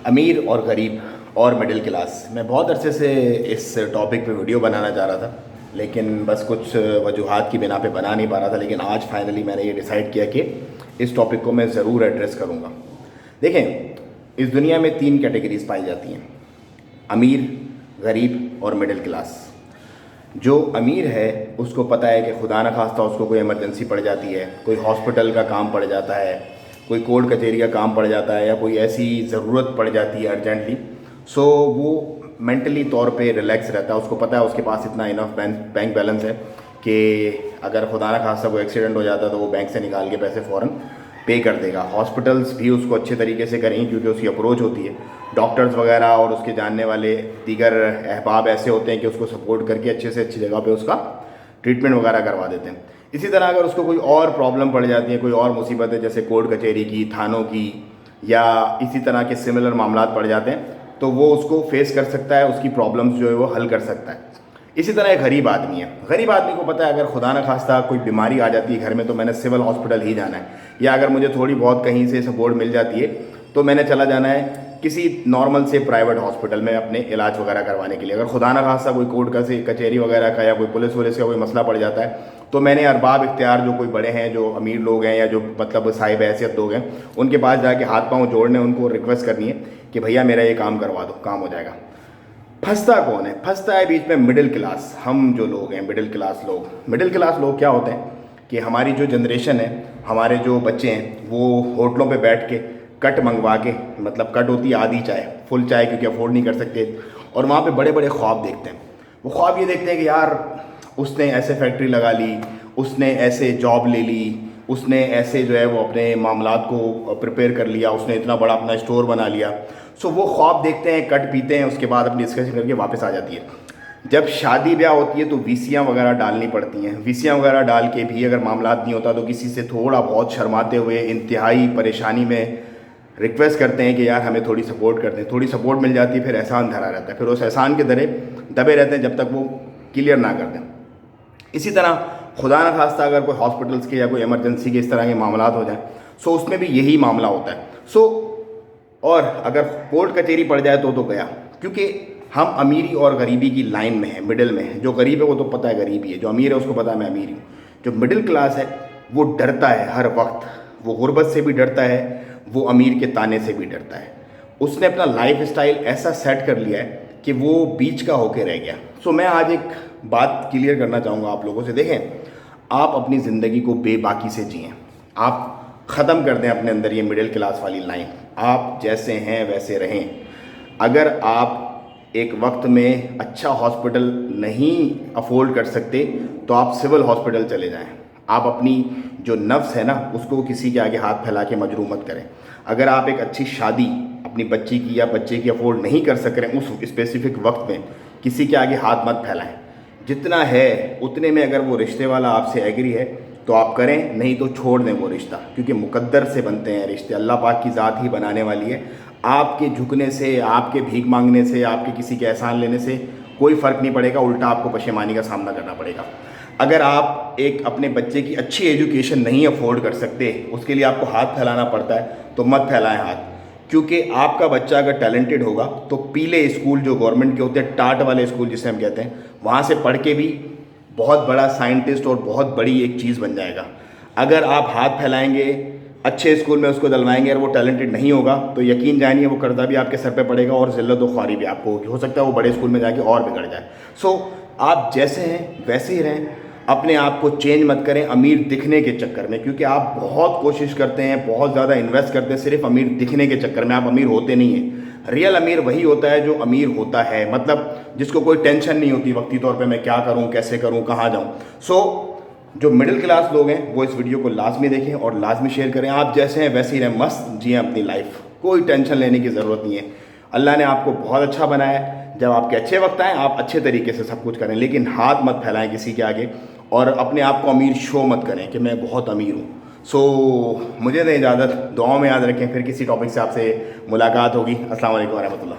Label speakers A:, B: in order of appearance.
A: अमीर और गरीब और मिडिल क्लास। मैं बहुत अरसे से इस टॉपिक पे वीडियो बनाना चाह रहा था, लेकिन बस कुछ वजूहात की बिना पे बना नहीं पा रहा था। लेकिन आज फाइनली मैंने ये डिसाइड किया कि इस टॉपिक को मैं ज़रूर एड्रेस करूँगा। देखें, इस दुनिया में 3 कैटेगरीज पाई जाती हैं: अमीर, गरीब और मिडिल क्लास। जो अमीर है उसको पता है कि खुदा न खास्ता उसको कोई इमरजेंसी पड़ जाती है, कोई हॉस्पिटल का काम पड़ जाता है, कोई कोर्ट कचहरी का काम पड़ जाता है, या कोई ऐसी ज़रूरत पड़ जाती है अर्जेंटली, सो वो मेंटली तौर पे रिलैक्स रहता है। उसको पता है उसके पास इतना इनफ बैंक बैलेंस है कि अगर खुदा न खास्ता कोई एक्सीडेंट हो जाता है तो वो बैंक से निकाल के पैसे फ़ौरन पे कर देगा। हॉस्पिटल्स भी उसको अच्छे तरीके से करेंगे क्योंकि उसकी अप्रोच होती है। डॉक्टर्स वगैरह और उसके जानने वाले दीगर अहबाब ऐसे होते हैं कि उसको सपोर्ट करके अच्छे से अच्छी जगह पे उसका ट्रीटमेंट वगैरह करवा देते हैं। इसी तरह अगर उसको कोई और प्रॉब्लम पड़ जाती है, कोई और मुसीबत है, जैसे कोर्ट कचहरी की, थानों की, या इसी तरह के सिमिलर मामला पड़ जाते हैं, तो वो उसको फेस कर सकता है, उसकी प्रॉब्लम्स जो है वो हल कर सकता है। इसी तरह एक गरीब आदमी है। गरीब आदमी को पता है अगर खुदा न खास्ता कोई बीमारी आ जाती है घर में तो मैंने सिविल हॉस्पिटल ही जाना है, या अगर मुझे थोड़ी बहुत कहीं से सपोर्ट मिल जाती है तो मैंने चला जाना है किसी नॉर्मल से प्राइवेट हॉस्पिटल में अपने इलाज वगैरह करवाने के लिए। अगर खुदा न खास्ता कोई कोर्ट का से कचहरी वगैरह का या कोई पुलिस वुलिस का कोई मसला पड़ जाता है तो मैंने अरबाब इख्तियार जो कोई बड़े हैं, जो अमीर लोग हैं या जो मतलब साहिब हैसियत लोग हैं, उनके पास जाके हाथ पाँव जोड़ने, उनको रिक्वेस्ट करनी है कि भैया मेरा ये काम करवा दो, काम हो जाएगा। फंसता कौन है? फंसता है बीच में मिडिल क्लास। हम जो लोग हैं मिडिल क्लास लोग, मिडिल क्लास लोग क्या होते हैं कि हमारी जो जनरेशन है, हमारे जो बच्चे हैं, वो होटलों पे बैठ के कट मंगवा के, मतलब कट होती है आधी चाय, फुल चाय क्योंकि अफोर्ड नहीं कर सकते, और वहाँ पे बड़े बड़े ख्वाब देखते हैं। वो ख्वाब ये देखते हैं कि यार उसने ऐसे फैक्ट्री लगा ली, उसने ऐसे जॉब ले ली, उसने ऐसे जो है वो अपने मामलात को प्रिपेयर कर लिया, उसने इतना बड़ा अपना स्टोर बना लिया। सो वो ख्वाब देखते हैं, कट पीते हैं, उसके बाद अपनी डिस्कशन करके वापस आ जाती है। जब शादी ब्याह होती है तो वीसियाँ वगैरह डालनी पड़ती हैं। वीसियाँ वगैरह डाल के भी अगर मामलात नहीं होता तो किसी से थोड़ा बहुत शर्माते हुए, इंतहाई परेशानी में रिक्वेस्ट करते हैं कि यार हमें थोड़ी सपोर्ट करते हैं। थोड़ी सपोर्ट मिल जाती है, फिर एहसान धरा रहता है, फिर उस एहसान के दबे रहते हैं जब तक वो क्लियर ना कर दें। इसी तरह खुदा न खास्ता अगर कोई हॉस्पिटल्स के या कोई इमरजेंसी के इस तरह के मामला हो जाए, सो उसमें भी यही मामला होता है। सो और अगर कोर्ट कचहरी पड़ जाए तो गया, क्योंकि हम अमीरी और गरीबी की लाइन में हैं, मिडिल में है। जो गरीब है वो तो पता है गरीबी है, जो अमीर है उसको पता है मैं अमीर हूँ। जो मिडिल क्लास है वो डरता है हर वक्त, वो गुर्बत से भी डरता है, वो अमीर के ताने से भी डरता है। उसने अपना लाइफ स्टाइल ऐसा सेट कर लिया है कि वो बीच का होके रह गया। सो मैं आज एक बात क्लियर करना चाहूँगा आप लोगों से। देखें, आप अपनी ज़िंदगी को बेबाकी से जिएं, आप ख़त्म कर दें अपने अंदर ये मिडिल क्लास वाली लाइन। आप जैसे हैं वैसे रहें। अगर आप एक वक्त में अच्छा हॉस्पिटल नहीं अफोर्ड कर सकते तो आप सिविल हॉस्पिटल चले जाएं। आप अपनी जो नफ्स है ना उसको किसी के आगे हाथ फैला के मजरूह मत करें। अगर आप एक अच्छी शादी अपनी बच्ची की या बच्चे की अफोर्ड नहीं कर सक रहे उस स्पेसिफिक वक्त में, किसी के आगे हाथ मत फैलाएं। जितना है उतने में अगर वो रिश्ते वाला आपसे एग्री है तो आप करें, नहीं तो छोड़ दें वो रिश्ता, क्योंकि मुकद्दर से बनते हैं रिश्ते। अल्लाह पाक की ज़ात ही बनाने वाली है। आपके झुकने से, आपके भीख मांगने से, आपके किसी के एहसान लेने से कोई फ़र्क नहीं पड़ेगा, उल्टा आपको पशेमानी का सामना करना पड़ेगा। अगर आप एक अपने बच्चे की अच्छी एजुकेशन नहीं अफोर्ड कर सकते, उसके लिए आपको हाथ फैलाना पड़ता है, तो मत फैलाएं हाथ। क्योंकि आपका बच्चा अगर टैलेंटेड होगा तो पीले स्कूल जो गवर्नमेंट के होते हैं, टाट वाले स्कूल जिसे हम कहते हैं, वहाँ से पढ़ के भी बहुत बड़ा साइंटिस्ट और बहुत बड़ी एक चीज़ बन जाएगा। अगर आप हाथ फैलाएंगे, अच्छे स्कूल में उसको डलवाएंगे और वो टैलेंटेड नहीं होगा तो यकीन जानिए वो कर्जा भी आपके सर पे पड़ेगा और ज़िल्लत व ख्वारी भी आपको होगी। हो सकता है वो बड़े स्कूल में जाके और बिगड़ जाए। सो आप जैसे हैं वैसे ही रहें, अपने आप को चेंज मत करें अमीर दिखने के चक्कर में, क्योंकि आप बहुत कोशिश करते हैं, बहुत ज़्यादा इन्वेस्ट करते हैं सिर्फ अमीर दिखने के चक्कर में। आप अमीर होते नहीं हैं। रियल अमीर वही होता है जो अमीर होता है, मतलब जिसको कोई टेंशन नहीं होती वक्ती तौर पे मैं क्या करूं, कैसे करूं, कहाँ जाऊं। सो जो मिडिल क्लास लोग हैं वो इस वीडियो को लाजमी देखें और लाजमी शेयर करें। आप जैसे हैं वैसे ही रहें, मस्त जिएं अपनी लाइफ, कोई टेंशन लेने की ज़रूरत नहीं है। अल्लाह ने आपको बहुत अच्छा बनाया है। जब आपके अच्छे वक्त आएँ आप अच्छे तरीके से सब कुछ करें, लेकिन हाथ मत फैलाएं किसी के आगे और अपने आप को अमीर शो मत करें कि मैं बहुत अमीर हूँ। सो मुझे दें इजाज़त, दुआओं में याद रखें। फिर किसी टॉपिक से आपसे मुलाकात होगी। अस्सलाम वालेकुम रहमतुल्लाह।